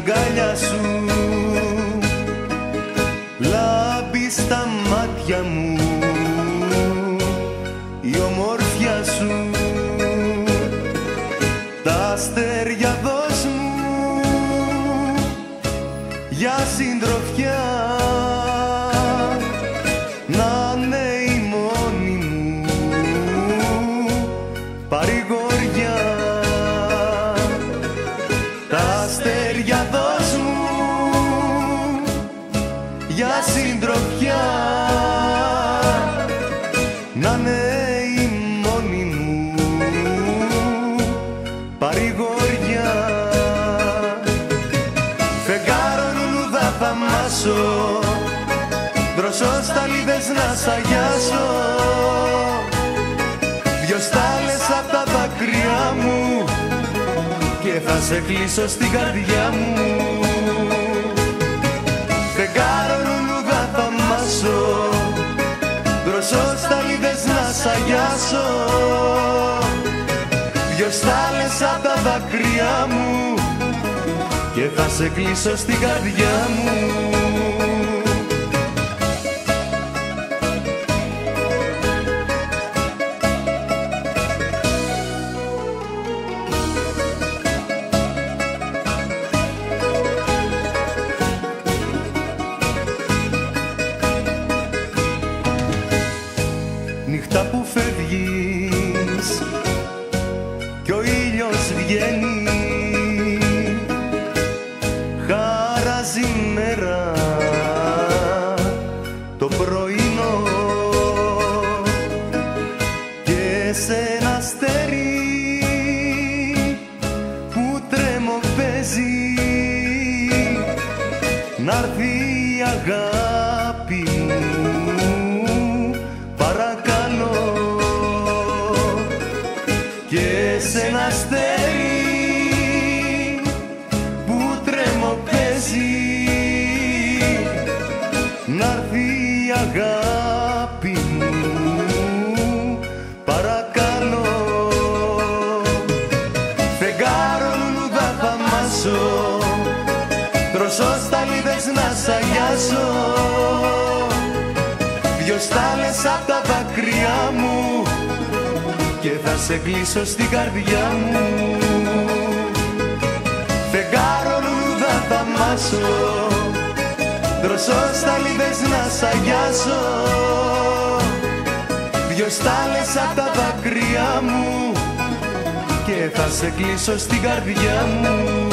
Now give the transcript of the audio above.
αγκάλια σου, λάμπει στα μάτια μου η ομορφιά σου. Τα αστέρια δώσ' μου για συντροφιά, να είναι η μόνη μου παρηγοριά. Τα αστέρια δώσ' μου για συντροφιά, να είναι η μόνη μου παρηγοριά. Φεγγάρο λουλούδα θα μάσω, δροσό σταλίδες να σ' αγιάσω, δυο στάλες απ' τα δάκρυα μου και θα σε κλείσω στην καρδιά μου. Φεγγάρο λουλούδα θα μάσω, δροσό σταλίδες να σ' αγιάσω, δυο στάλες απ' τα δάκρυα μου και θα σε κλείσω στην καρδιά μου. Νύχτα που φεύγεις κι ο ήλιος βγαίνει, χαράζει μέρα το πρωινό και σε ένα αστέρι που τρεμοπαίζει να'ρθεί η αγάπη μου παρακαλώ. Και σε ένα αστέρι που τρεμοπαίζει να'ρθεί η αγάπη μου παρακαλώ. Φεγγάρο λουλούδα θα μάσω, δροσό σταλίδες να σ' αγιάσω, δυο στάλες απ' τα δάκρυά μου και θα σε κλείσω στην καρδιά μου. Φεγγάρο λουλούδα θα μάσω, δροσό σταλίδες να σ' αγιάσω, δυο στάλες απ' τα δάκρυά μου και θα σε κλείσω στην καρδιά μου.